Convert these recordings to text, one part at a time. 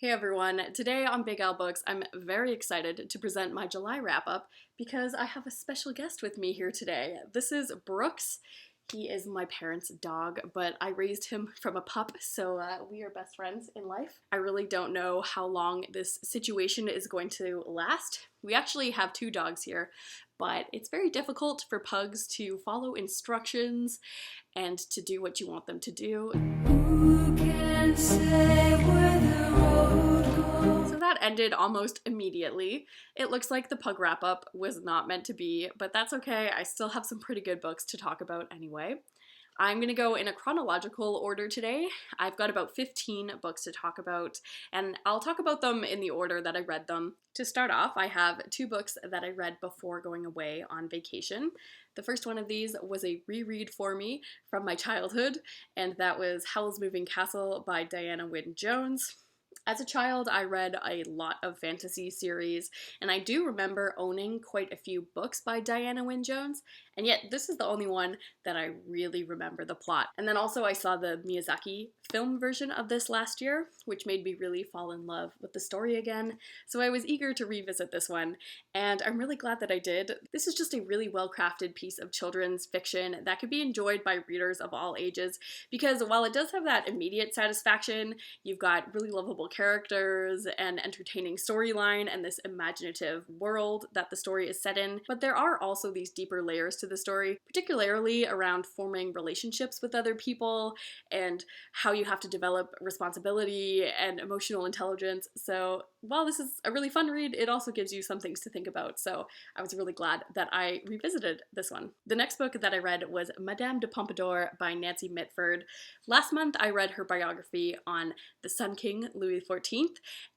Hey everyone, today on Big Al Books, I'm very excited to present my July wrap-up because I have a special guest with me here today. This is Brooks. He is my parents' dog, but I raised him from a pup, so we are best friends in life. I really don't know how long this situation is going to last. We actually have two dogs here, but it's very difficult for pugs to follow instructions and to do what you want them to do. Who can say where the road goes? So that ended almost immediately. It looks like the pug wrap-up was not meant to be, but that's okay. I still have some pretty good books to talk about anyway. I'm going to go in a chronological order today. I've got about 15 books to talk about, and I'll talk about them in the order that I read them. To start off, I have two books that I read before going away on vacation. The first one of these was a reread for me from my childhood, and that was Howl's Moving Castle by Diana Wynne Jones. As a child, I read a lot of fantasy series, and I do remember owning quite a few books by Diana Wynne Jones, and yet this is the only one that I really remember the plot. And then also I saw the Miyazaki film version of this last year, which made me really fall in love with the story again, so I was eager to revisit this one, and I'm really glad that I did. This is just a really well-crafted piece of children's fiction that could be enjoyed by readers of all ages, because while it does have that immediate satisfaction, you've got really lovable characters and entertaining storyline and this imaginative world that the story is set in, but there are also these deeper layers to the story, particularly around forming relationships with other people and how you have to develop responsibility and emotional intelligence. So while this is a really fun read, it also gives you some things to think about, so I was really glad that I revisited this one. The next book that I read was Madame de Pompadour by Nancy Mitford. Last month I read her biography on the Sun King, Louis XIV,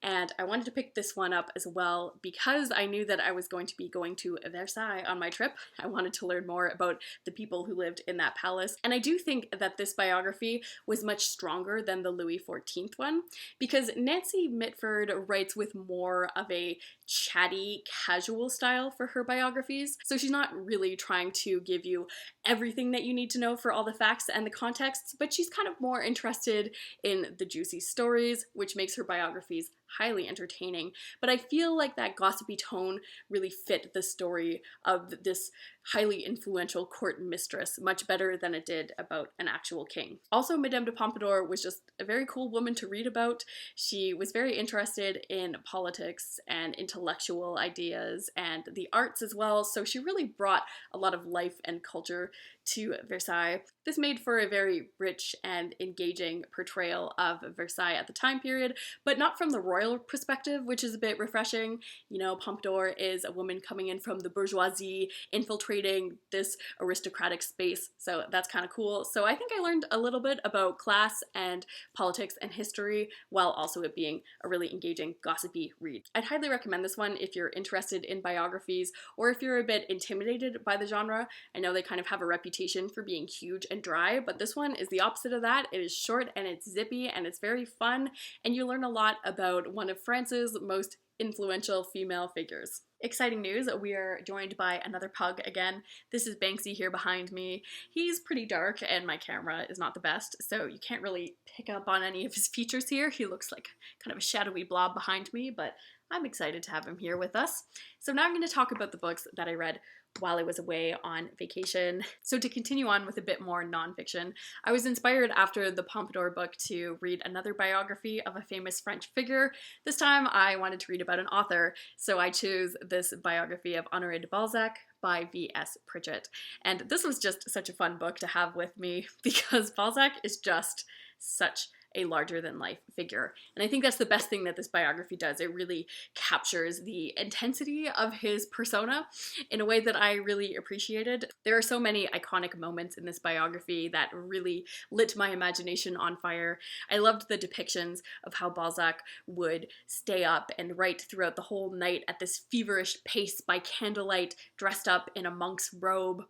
and I wanted to pick this one up as well because I knew that I was going to be going to Versailles on my trip. I wanted to learn more about the people who lived in that palace, and I do think that this biography was much stronger than the Louis XIV one because Nancy Mitford writes with more of a chatty, casual style for her biographies, so she's not really trying to give you everything that you need to know for all the facts and the contexts, but she's kind of more interested in the juicy stories, which makes her biographies highly entertaining. But I feel like that gossipy tone really fit the story of this highly influential court mistress much better than it did about an actual king. Also, Madame de Pompadour was just a very cool woman to read about. She was very interested in politics and intellectual ideas and the arts as well, so she really brought a lot of life and culture to Versailles. This made for a very rich and engaging portrayal of Versailles at the time period, but not from the royal perspective, which is a bit refreshing. You know, Pompadour is a woman coming in from the bourgeoisie, infiltrating this aristocratic space, so that's kind of cool. So I think I learned a little bit about class and politics and history, while also it being a really engaging, gossipy read. I'd highly recommend this one if you're interested in biographies, or if you're a bit intimidated by the genre. I know they kind of have a reputation for being huge and dry, but this one is the opposite of that. It is short and it's zippy and it's very fun, and you learn a lot about one of France's most influential female figures. Exciting news, we are joined by another pug again. This is Banksy here behind me. He's pretty dark and my camera is not the best, so you can't really pick up on any of his features here. He looks like kind of a shadowy blob behind me, but I'm excited to have him here with us. So now I'm going to talk about the books that I read while I was away on vacation. So to continue on with a bit more nonfiction, I was inspired after the Pompadour book to read another biography of a famous French figure. This time I wanted to read about an author, so I chose this biography of Honoré de Balzac by V.S. Pritchett. And this was just such a fun book to have with me because Balzac is just such a larger-than-life figure. And I think that's the best thing that this biography does. It really captures the intensity of his persona in a way that I really appreciated. There are so many iconic moments in this biography that really lit my imagination on fire. I loved the depictions of how Balzac would stay up and write throughout the whole night at this feverish pace by candlelight, dressed up in a monk's robe,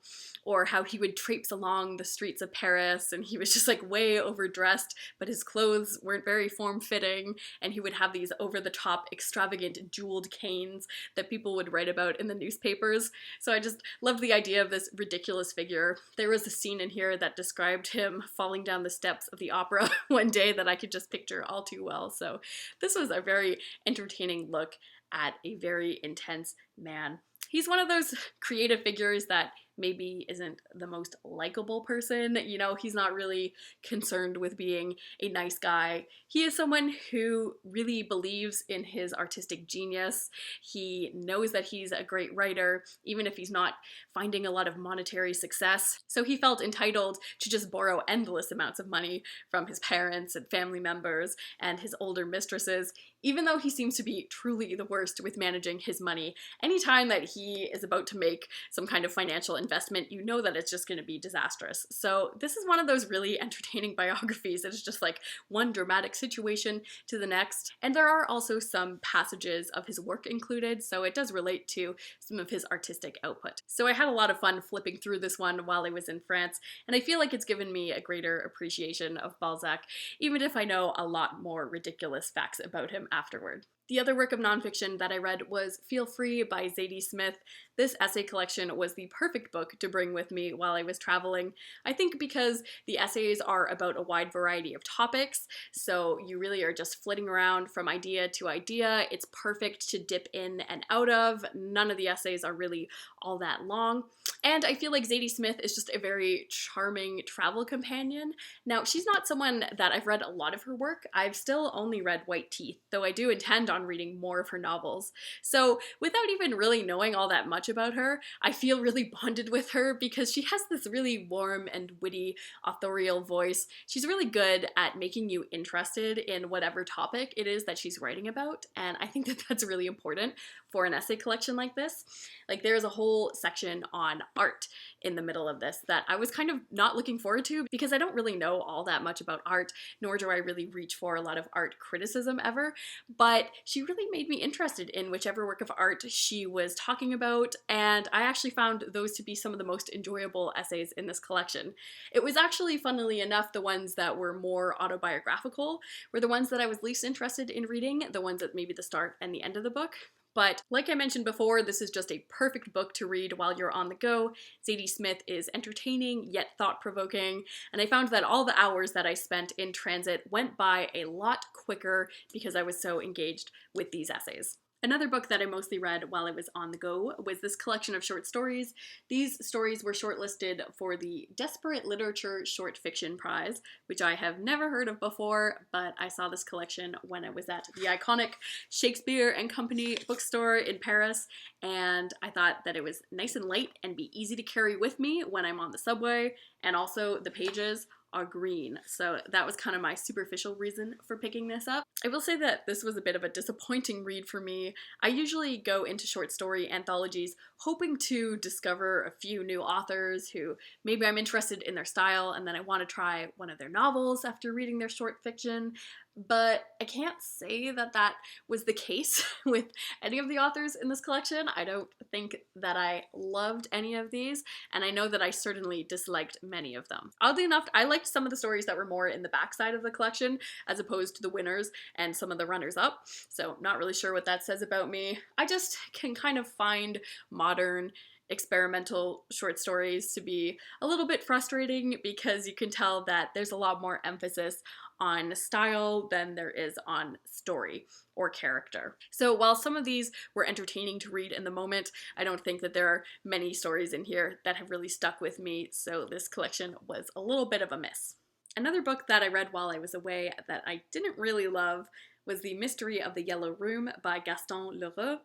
or how he would traipse along the streets of Paris and he was just like way overdressed, but his clothes weren't very form-fitting, and he would have these over-the-top, extravagant, jeweled canes that people would write about in the newspapers. So I just loved the idea of this ridiculous figure. There was a scene in here that described him falling down the steps of the opera one day that I could just picture all too well. So this was a very entertaining look at a very intense man. He's one of those creative figures that maybe isn't the most likable person. You know, he's not really concerned with being a nice guy. He is someone who really believes in his artistic genius. He knows that he's a great writer, even if he's not finding a lot of monetary success. So he felt entitled to just borrow endless amounts of money from his parents and family members and his older mistresses, even though he seems to be truly the worst with managing his money. Anytime that he is about to make some kind of financial investment, you know that it's just going to be disastrous. So this is one of those really entertaining biographies that is just like one dramatic situation to the next. And there are also some passages of his work included, so it does relate to some of his artistic output. So I had a lot of fun flipping through this one while I was in France, and I feel like it's given me a greater appreciation of Balzac, even if I know a lot more ridiculous facts about him afterward. The other work of nonfiction that I read was Feel Free by Zadie Smith. This essay collection was the perfect book to bring with me while I was traveling. I think because the essays are about a wide variety of topics, so you really are just flitting around from idea to idea. It's perfect to dip in and out of. None of the essays are really all that long. And I feel like Zadie Smith is just a very charming travel companion. Now, she's not someone that I've read a lot of her work. I've still only read White Teeth, though I do intend on reading more of her novels. So without even really knowing all that much about her, I feel really bonded with her because she has this really warm and witty authorial voice. She's really good at making you interested in whatever topic it is that she's writing about, and I think that that's really important for an essay collection like this. Like, there's a whole section on art in the middle of this that I was kind of not looking forward to because I don't really know all that much about art, nor do I really reach for a lot of art criticism ever, but she really made me interested in whichever work of art she was talking about, and I actually found those to be some of the most enjoyable essays in this collection. It was actually, funnily enough, the ones that were more autobiographical were the ones that I was least interested in reading, the ones at maybe the start and the end of the book. But like I mentioned before, this is just a perfect book to read while you're on the go. Zadie Smith is entertaining yet thought-provoking, and I found that all the hours that I spent in transit went by a lot quicker because I was so engaged with these essays. Another book that I mostly read while I was on the go was this collection of short stories. These stories were shortlisted for the Desperate Literature Short Fiction Prize, which I have never heard of before, but I saw this collection when I was at the iconic Shakespeare and Company bookstore in Paris, and I thought that it was nice and light and be easy to carry with me when I'm on the subway, and also the pages are green. So that was kind of my superficial reason for picking this up. I will say that this was a bit of a disappointing read for me. I usually go into short story anthologies hoping to discover a few new authors who maybe I'm interested in their style and then I want to try one of their novels after reading their short fiction. But I can't say that that was the case with any of the authors in this collection. I don't think that I loved any of these, and I know that I certainly disliked many of them. Oddly enough, I liked some of the stories that were more in the backside of the collection as opposed to the winners and some of the runners-up, so not really sure what that says about me. I just can kind of find modern experimental short stories to be a little bit frustrating because you can tell that there's a lot more emphasis on style than there is on story or character. So while some of these were entertaining to read in the moment, I don't think that there are many stories in here that have really stuck with me, so this collection was a little bit of a miss. Another book that I read while I was away that I didn't really love was The Mystery of the Yellow Room by Gaston Leroux.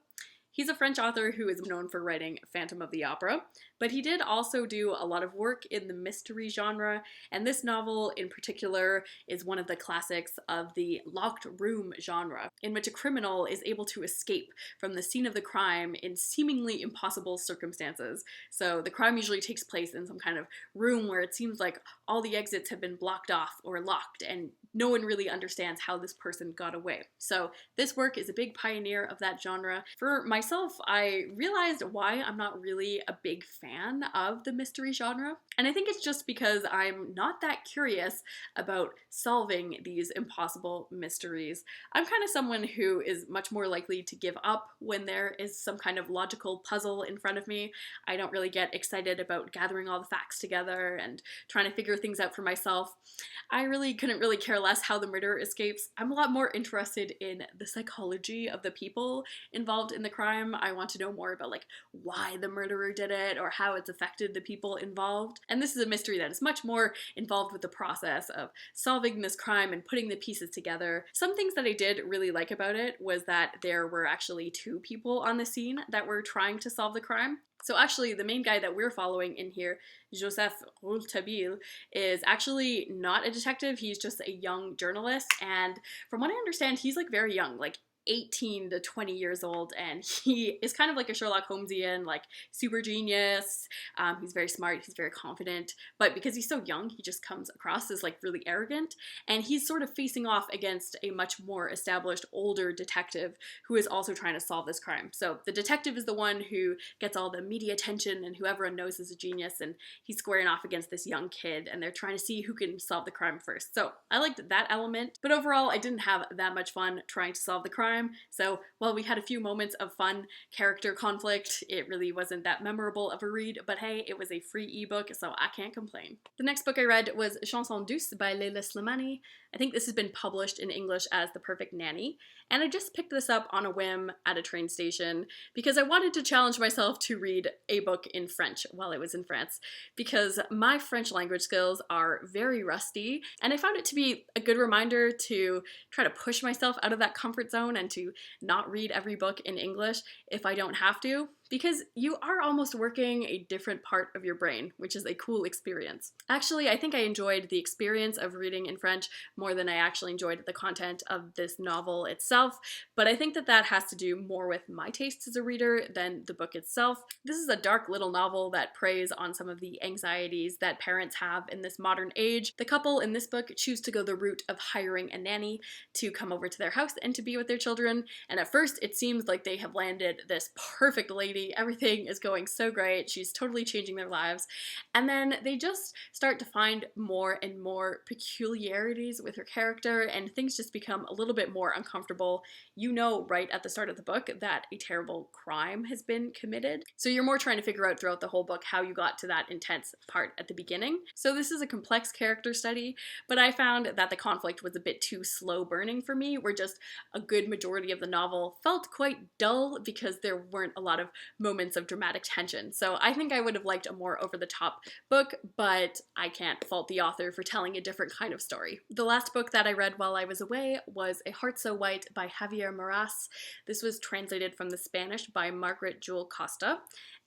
He's a French author who is known for writing Phantom of the Opera, but he did also do a lot of work in the mystery genre, and this novel in particular is one of the classics of the locked room genre, in which a criminal is able to escape from the scene of the crime in seemingly impossible circumstances. So the crime usually takes place in some kind of room where it seems like all the exits have been blocked off or locked, and no one really understands how this person got away. So this work is a big pioneer of that genre. For myself, myself, I realized why I'm not really a big fan of the mystery genre. And I think it's just because I'm not that curious about solving these impossible mysteries. I'm kind of someone who is much more likely to give up when there is some kind of logical puzzle in front of me. I don't really get excited about gathering all the facts together and trying to figure things out for myself. I really couldn't really care less how the murderer escapes. I'm a lot more interested in the psychology of the people involved in the crime. I want to know more about like why the murderer did it or how it's affected the people involved. And this is a mystery that is much more involved with the process of solving this crime and putting the pieces together. Some things that I did really like about it was that there were actually two people on the scene that were trying to solve the crime. So actually, the main guy that we're following in here, Joseph Rouletabille, is actually not a detective. He's just a young journalist, and from what I understand, he's like very young, like 18 to 20 years old, and he is kind of like a Sherlock Holmesian, like super genius. He's very smart, he's very confident, but because he's so young, he just comes across as like really arrogant, and he's sort of facing off against a much more established older detective who is also trying to solve this crime. So the detective is the one who gets all the media attention and who everyone knows is a genius, and he's squaring off against this young kid, and they're trying to see who can solve the crime first. So I liked that element, but overall I didn't have that much fun trying to solve the crime. So while we had a few moments of fun character conflict, it really wasn't that memorable of a read, but hey, it was a free ebook, so I can't complain. The next book I read was Chanson Douce by Leila Slimani. I think this has been published in English as The Perfect Nanny, and I just picked this up on a whim at a train station because I wanted to challenge myself to read a book in French while I was in France, because my French language skills are very rusty, and I found it to be a good reminder to try to push myself out of that comfort zone and to not read every book in English if I don't have to, because you are almost working a different part of your brain, which is a cool experience. Actually, I think I enjoyed the experience of reading in French more than I actually enjoyed the content of this novel itself, but I think that that has to do more with my tastes as a reader than the book itself. This is a dark little novel that preys on some of the anxieties that parents have in this modern age. The couple in this book choose to go the route of hiring a nanny to come over to their house and to be with their children, and at first it seems like they have landed this perfect lady. Everything is going so great. She's totally changing their lives. And then they just start to find more and more peculiarities with her character, and things just become a little bit more uncomfortable. You know right at the start of the book that a terrible crime has been committed. So you're more trying to figure out throughout the whole book how you got to that intense part at the beginning. So this is a complex character study, but I found that the conflict was a bit too slow burning for me, where just a good majority of the novel felt quite dull because there weren't a lot of moments of dramatic tension. So I think I would have liked a more over-the-top book, but I can't fault the author for telling a different kind of story. The last book that I read while I was away was A Heart So White by Javier Marías. This was translated from the Spanish by Margaret Jull Costa,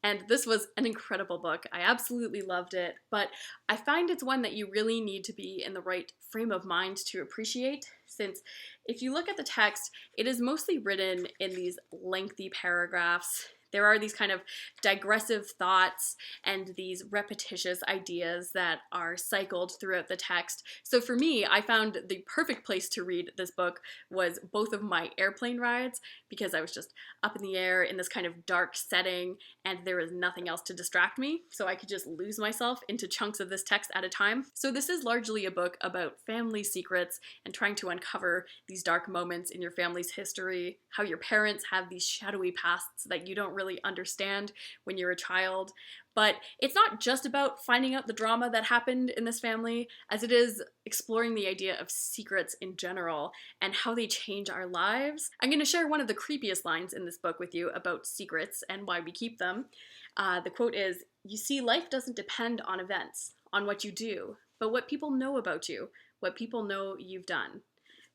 and this was an incredible book. I absolutely loved it, but I find it's one that you really need to be in the right frame of mind to appreciate, since if you look at the text, it is mostly written in these lengthy paragraphs. There are these kind of digressive thoughts and these repetitious ideas that are cycled throughout the text. So for me, I found the perfect place to read this book was both of my airplane rides, because I was just up in the air in this kind of dark setting and there was nothing else to distract me, so I could just lose myself into chunks of this text at a time. So this is largely a book about family secrets and trying to uncover these dark moments in your family's history, how your parents have these shadowy pasts that you don't really understand when you're a child. But it's not just about finding out the drama that happened in this family, as it is exploring the idea of secrets in general and how they change our lives. I'm going to share one of the creepiest lines in this book with you about secrets and why we keep them. The quote is, "You see, life doesn't depend on events, on what you do, but what people know about you, what people know you've done."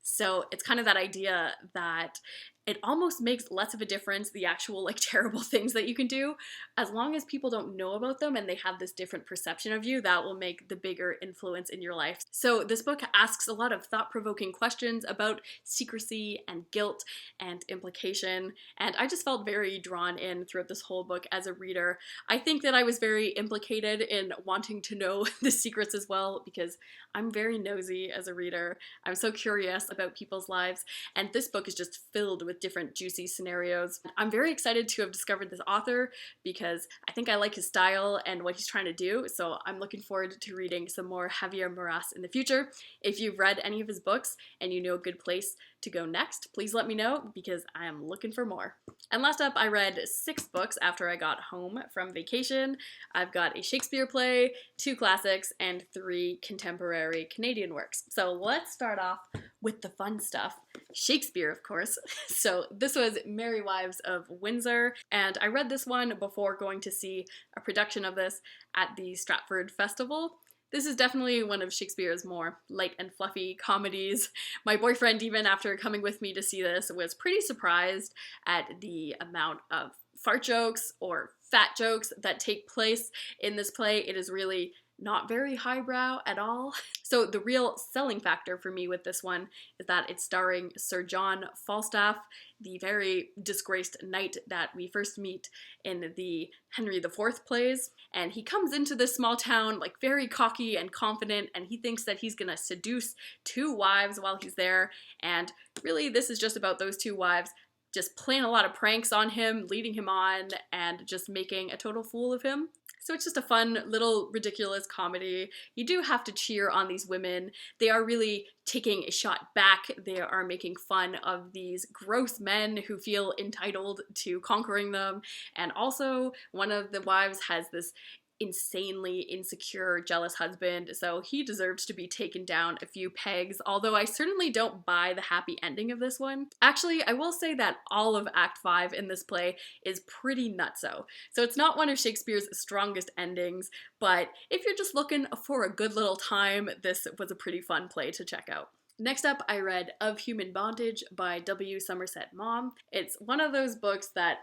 So it's kind of that idea that it almost makes less of a difference, the actual like terrible things that you can do, as long as people don't know about them and they have this different perception of you, that will make the bigger influence in your life. So this book asks a lot of thought-provoking questions about secrecy and guilt and implication, and I just felt very drawn in throughout this whole book as a reader. I think that I was very implicated in wanting to know the secrets as well, because I'm very nosy as a reader. I'm so curious about people's lives, and this book is just filled with different juicy scenarios. I'm very excited to have discovered this author because I think I like his style and what he's trying to do, so I'm looking forward to reading some more Javier Marías in the future. If you've read any of his books and you know a good place to go next, please let me know because I am looking for more. And last up, I read 6 books after I got home from vacation. I've got a Shakespeare play, 2 classics, and 3 contemporary Canadian works. So let's start off with the fun stuff. Shakespeare, of course. So this was Merry Wives of Windsor, and I read this one before going to see a production of this at the Stratford Festival. This is definitely one of Shakespeare's more light and fluffy comedies. My boyfriend, even after coming with me to see this, was pretty surprised at the amount of fart jokes or fat jokes that take place in this play. It is really not very highbrow at all. So the real selling factor for me with this one is that it's starring Sir John Falstaff, the very disgraced knight that we first meet in the Henry IV plays. And he comes into this small town like very cocky and confident, and he thinks that he's gonna seduce 2 wives while he's there. And really this is just about those 2 wives just playing a lot of pranks on him, leading him on, and just making a total fool of him. So it's just a fun little ridiculous comedy. You do have to cheer on these women. They are really taking a shot back. They are making fun of these gross men who feel entitled to conquering them. And also one of the wives has this insanely insecure, jealous husband, so he deserves to be taken down a few pegs, although I certainly don't buy the happy ending of this one. Actually, I will say that all of Act 5 in this play is pretty nutso. So it's not one of Shakespeare's strongest endings, but if you're just looking for a good little time, this was a pretty fun play to check out. Next up, I read Of Human Bondage by W. Somerset Maugham. It's one of those books that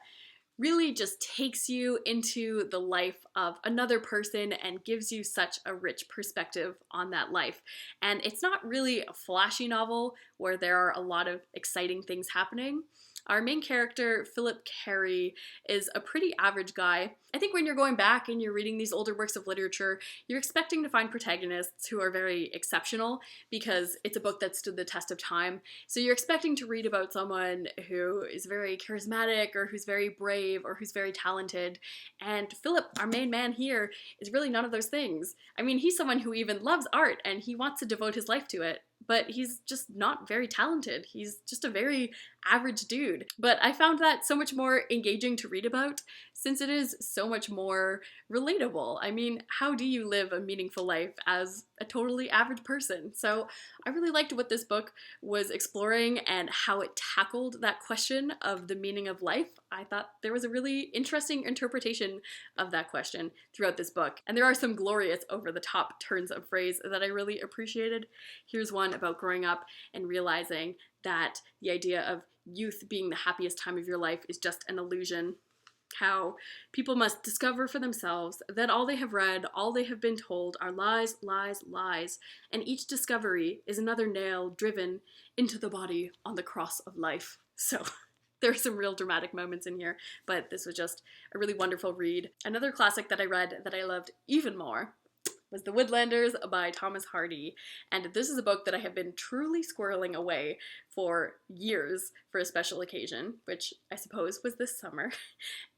really just takes you into the life of another person and gives you such a rich perspective on that life. And it's not really a flashy novel where there are a lot of exciting things happening. Our main character, Philip Carey, is a pretty average guy. I think when you're going back and you're reading these older works of literature, you're expecting to find protagonists who are very exceptional because it's a book that stood the test of time. So you're expecting to read about someone who is very charismatic or who's very brave or who's very talented. And Philip, our main man here, is really none of those things. I mean, he's someone who even loves art and he wants to devote his life to it, but he's just not very talented. He's just a very average dude. But I found that so much more engaging to read about since it is so much more relatable. I mean, how do you live a meaningful life as a totally average person? So I really liked what this book was exploring and how it tackled that question of the meaning of life. I thought there was a really interesting interpretation of that question throughout this book. And there are some glorious over-the-top turns of phrase that I really appreciated. Here's one about growing up and realizing that the idea of youth being the happiest time of your life is just an illusion. How people must discover for themselves that all they have read, all they have been told are lies, lies, lies, and each discovery is another nail driven into the body on the cross of life. So there are some real dramatic moments in here, but this was just a really wonderful read. Another classic that I read that I loved even more was The Woodlanders by Thomas Hardy, and this is a book that I have been truly squirreling away for years for a special occasion, which I suppose was this summer.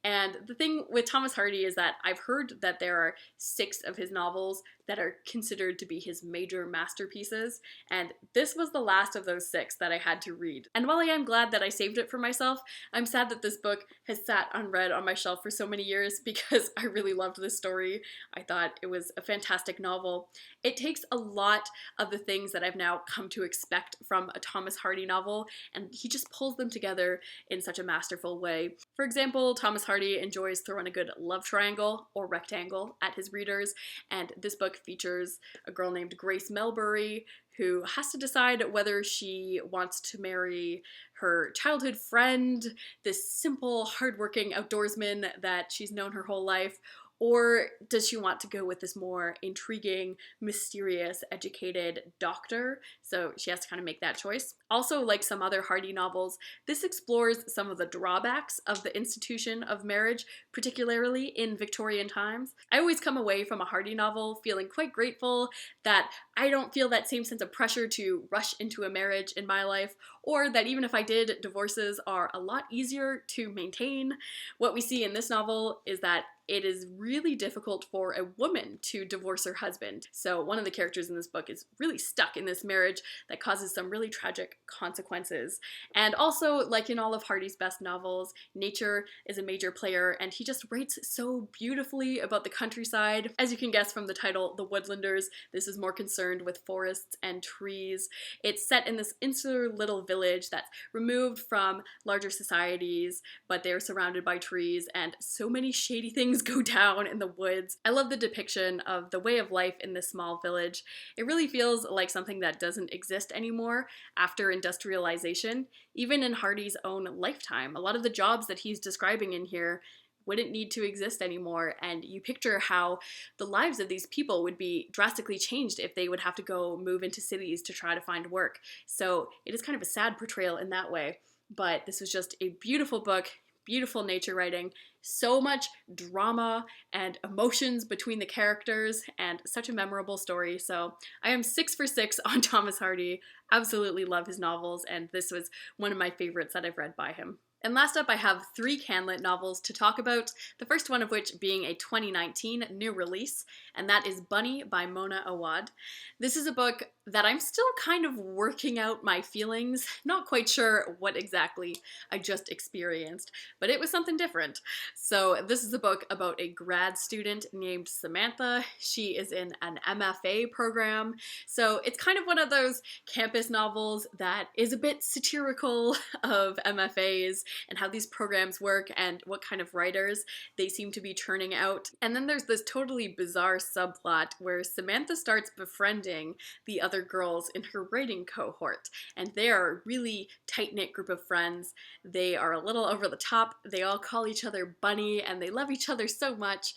And the thing with Thomas Hardy is that I've heard that there are 6 of his novels that are considered to be his major masterpieces, and this was the last of those 6 that I had to read. And while I am glad that I saved it for myself, I'm sad that this book has sat unread on my shelf for so many years because I really loved this story. I thought it was a fantastic novel. It takes a lot of the things that I've now come to expect from a Thomas Hardy novel, and he just pulls them together in such a masterful way. For example, Thomas Hardy enjoys throwing a good love triangle or rectangle at his readers, and this book features a girl named Grace Melbury who has to decide whether she wants to marry her childhood friend, this simple, hardworking outdoorsman that she's known her whole life, Or does she want to go with this more intriguing, mysterious, educated doctor? So she has to kind of make that choice. Also, like some other Hardy novels, this explores some of the drawbacks of the institution of marriage, particularly in Victorian times. I always come away from a Hardy novel feeling quite grateful that I don't feel that same sense of pressure to rush into a marriage in my life, or that even if I did, divorces are a lot easier to maintain. What we see in this novel is that it is really difficult for a woman to divorce her husband. So one of the characters in this book is really stuck in this marriage that causes some really tragic consequences. And also, like in all of Hardy's best novels, nature is a major player, and he just writes so beautifully about the countryside. As you can guess from the title, The Woodlanders, this is more concerned with forests and trees. It's set in this insular little village that's removed from larger societies, but they're surrounded by trees, and so many shady things go down in the woods. I love the depiction of the way of life in this small village. It really feels like something that doesn't exist anymore after industrialization. Even in Hardy's own lifetime, a lot of the jobs that he's describing in here wouldn't need to exist anymore, and you picture how the lives of these people would be drastically changed if they would have to go move into cities to try to find work. So it is kind of a sad portrayal in that way, but this was just a beautiful book, beautiful nature writing, so much drama and emotions between the characters, and such a memorable story. So I am 6 for 6 on Thomas Hardy. Absolutely love his novels, and this was one of my favorites that I've read by him. And last up, I have 3 Canlit novels to talk about, the first one of which being a 2019 new release, and that is Bunny by Mona Awad. This is a book that I'm still kind of working out my feelings, not quite sure what exactly I just experienced, but it was something different. So this is a book about a grad student named Samantha. She is in an MFA program, so it's kind of one of those campus novels that is a bit satirical of MFAs and how these programs work and what kind of writers they seem to be churning out. And then there's this totally bizarre subplot where Samantha starts befriending the other girls in her writing cohort, and they are a really tight-knit group of friends. They are a little over the top, they all call each other Bunny, and they love each other so much,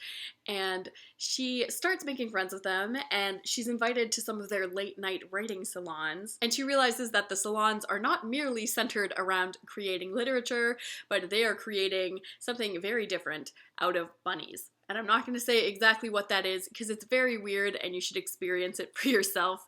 and she starts making friends with them, and she's invited to some of their late-night writing salons, and she realizes that the salons are not merely centered around creating literature, but they are creating something very different out of bunnies. And I'm not going to say exactly what that is because it's very weird and you should experience it for yourself,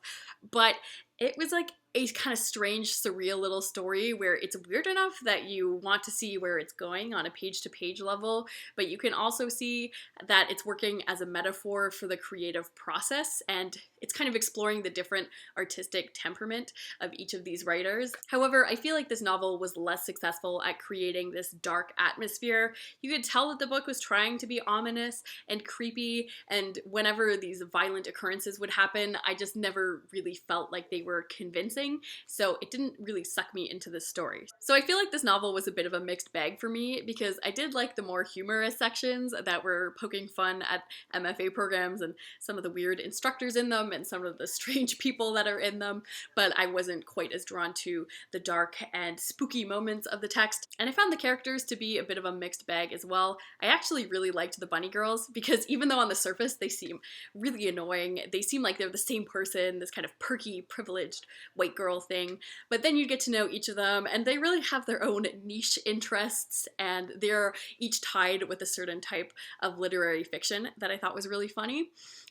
but it was like a kind of strange, surreal little story where it's weird enough that you want to see where it's going on a page-to-page level, but you can also see that it's working as a metaphor for the creative process, and it's kind of exploring the different artistic temperament of each of these writers. However, I feel like this novel was less successful at creating this dark atmosphere. You could tell that the book was trying to be ominous and creepy, and whenever these violent occurrences would happen, I just never really felt like they were convincing. So it didn't really suck me into this story. So I feel like this novel was a bit of a mixed bag for me because I did like the more humorous sections that were poking fun at MFA programs and some of the weird instructors in them and some of the strange people that are in them, but I wasn't quite as drawn to the dark and spooky moments of the text. And I found the characters to be a bit of a mixed bag as well. I actually really liked the bunny girls because even though on the surface they seem really annoying, they seem like they're the same person, this kind of perky, privileged white girl thing, but then you get to know each of them and they really have their own niche interests, and they're each tied with a certain type of literary fiction that I thought was really funny.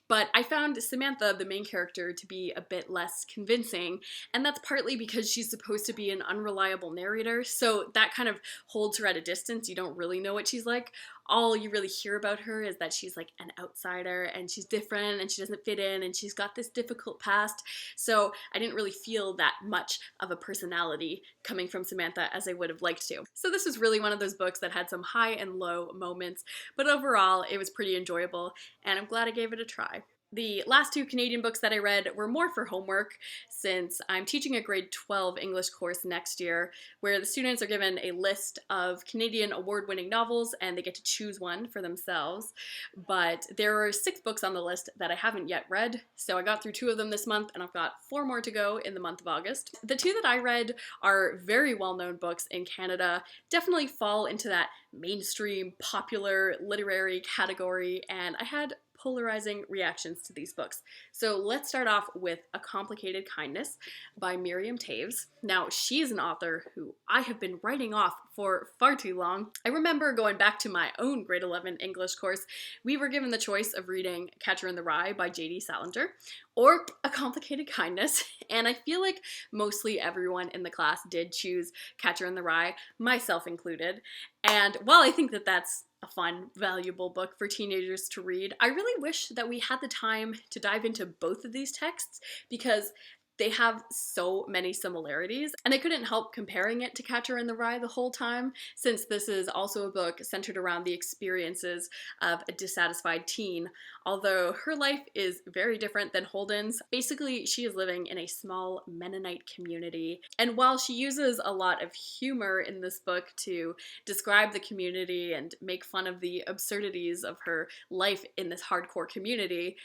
But I found Samantha, the main character, to be a bit less convincing, and that's partly because she's supposed to be an unreliable narrator, so that kind of holds her at a distance. You don't really know what she's like. All you really hear about her is that she's like an outsider and she's different and she doesn't fit in and she's got this difficult past. So I didn't really feel that much of a personality coming from Samantha as I would have liked to. So this was really one of those books that had some high and low moments, but overall it was pretty enjoyable and I'm glad I gave it a try. The last two Canadian books that I read were more for homework, since I'm teaching a grade 12 English course next year where the students are given a list of Canadian award-winning novels and they get to choose one for themselves. But there are 6 books on the list that I haven't yet read, so I got through 2 of them this month and I've got 4 more to go in the month of August. The 2 that I read are very well-known books in Canada, definitely fall into that mainstream popular literary category, and I had polarizing reactions to these books. So let's start off with A Complicated Kindness by Miriam Toews. Now, she's an author who I have been writing off for far too long. I remember going back to my own grade 11 English course, we were given the choice of reading Catcher in the Rye by J.D. Salinger or A Complicated Kindness, and I feel like mostly everyone in the class did choose Catcher in the Rye, myself included. And while I think that that's a fun, valuable book for teenagers to read, I really wish that we had the time to dive into both of these texts because they have so many similarities, and I couldn't help comparing it to Catcher in the Rye the whole time, since this is also a book centered around the experiences of a dissatisfied teen. Although her life is very different than Holden's. Basically, she is living in a small Mennonite community, and while she uses a lot of humor in this book to describe the community and make fun of the absurdities of her life in this hardcore community,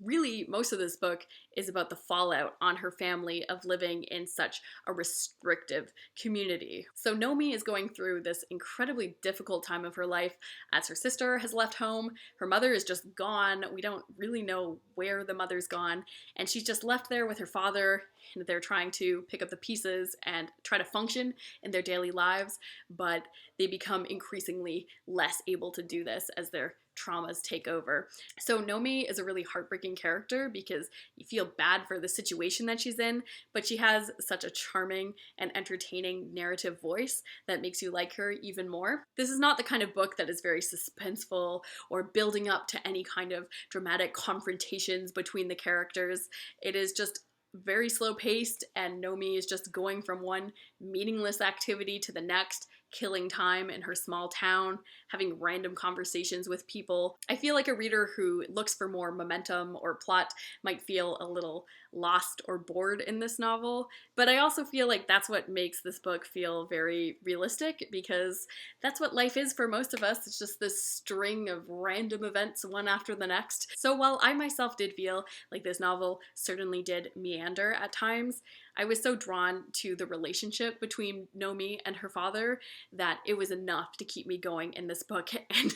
really, most of this book is about the fallout on her family of living in such a restrictive community. So Nomi is going through this incredibly difficult time of her life as her sister has left home, her mother is just gone, we don't really know where the mother's gone, and she's just left there with her father, and they're trying to pick up the pieces and try to function in their daily lives, but they become increasingly less able to do this as their traumas take over. So Nomi is a really heartbreaking character because you feel bad for the situation that she's in, but she has such a charming and entertaining narrative voice that makes you like her even more. This is not the kind of book that is very suspenseful or building up to any kind of dramatic confrontations between the characters. It is just very slow paced, and Nomi is just going from one meaningless activity to the next, killing time in her small town, having random conversations with people. I feel like a reader who looks for more momentum or plot might feel a little lost or bored in this novel, but I also feel like that's what makes this book feel very realistic, because that's what life is for most of us. It's just this string of random events one after the next. So while I myself did feel like this novel certainly did meander at times, I was so drawn to the relationship between Nomi and her father that it was enough to keep me going in this book, and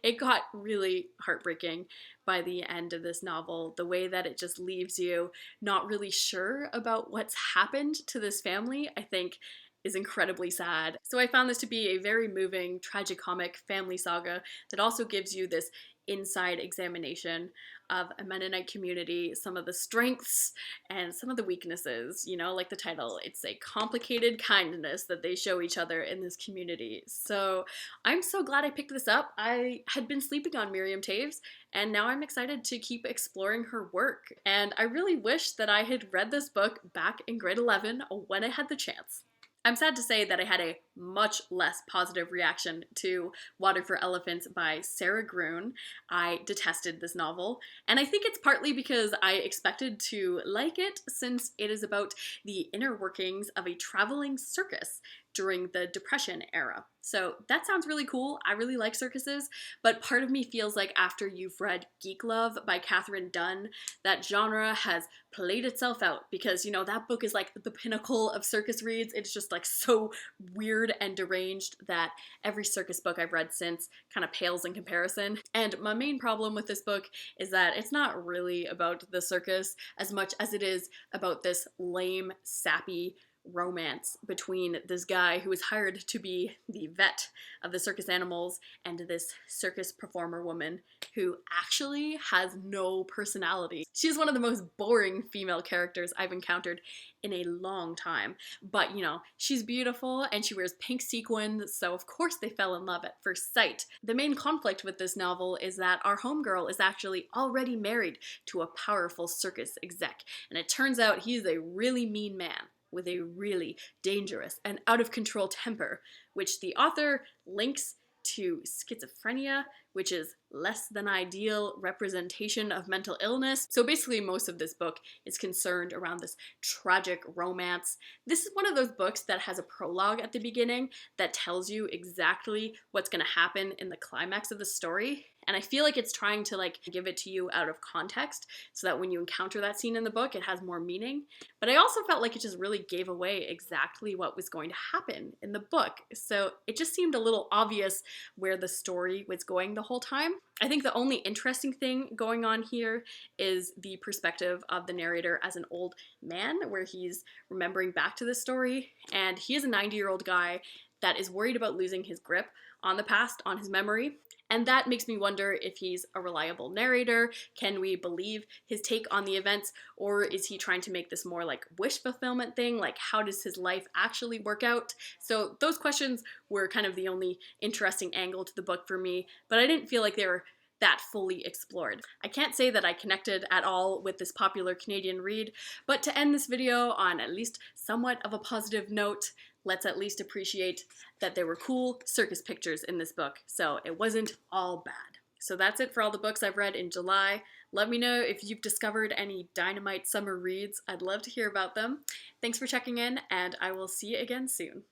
it got really heartbreaking by the end of this novel. The way that it just leaves you not really sure about what's happened to this family, I think, is incredibly sad. So I found this to be a very moving, tragicomic family saga that also gives you this inside examination of a Mennonite community, some of the strengths and some of the weaknesses, you know, like the title. It's a complicated kindness that they show each other in this community. So I'm so glad I picked this up. I had been sleeping on Miriam Toews, and now I'm excited to keep exploring her work. And I really wish that I had read this book back in grade 11 when I had the chance. I'm sad to say that I had a much less positive reaction to Water for Elephants by Sara Gruen. I detested this novel, and I think it's partly because I expected to like it, since it is about the inner workings of a traveling circus during the Depression era. So that sounds really cool. I really like circuses, but part of me feels like after you've read Geek Love by Katherine Dunn, that genre has played itself out, because, you know, that book is like the pinnacle of circus reads. It's just like so weird and deranged that every circus book I've read since kind of pales in comparison. And my main problem with this book is that it's not really about the circus as much as it is about this lame, sappy romance between this guy who is hired to be the vet of the circus animals and this circus performer woman who actually has no personality. She's one of the most boring female characters I've encountered in a long time, but you know, she's beautiful and she wears pink sequins, so of course they fell in love at first sight. The main conflict with this novel is that our homegirl is actually already married to a powerful circus exec, and it turns out he's a really mean man with a really dangerous and out-of-control temper, which the author links to schizophrenia, which is less than ideal representation of mental illness. So basically most of this book is concerned around this tragic romance. This is one of those books that has a prologue at the beginning that tells you exactly what's going to happen in the climax of the story. And I feel like it's trying to like give it to you out of context so that when you encounter that scene in the book, it has more meaning. But I also felt like it just really gave away exactly what was going to happen in the book. So it just seemed a little obvious where the story was going the whole time. I think the only interesting thing going on here is the perspective of the narrator as an old man, where he's remembering back to the story. And he is a 90-year-old guy that is worried about losing his grip on the past, on his memory. And that makes me wonder if he's a reliable narrator. Can we believe his take on the events? Or is he trying to make this more like wish fulfillment thing? Like, how does his life actually work out? So those questions were kind of the only interesting angle to the book for me, but I didn't feel like they were that fully explored. I can't say that I connected at all with this popular Canadian read, but to end this video on at least somewhat of a positive note, let's at least appreciate that there were cool circus pictures in this book, so it wasn't all bad. So that's it for all the books I've read in July. Let me know if you've discovered any dynamite summer reads. I'd love to hear about them. Thanks for checking in, and I will see you again soon.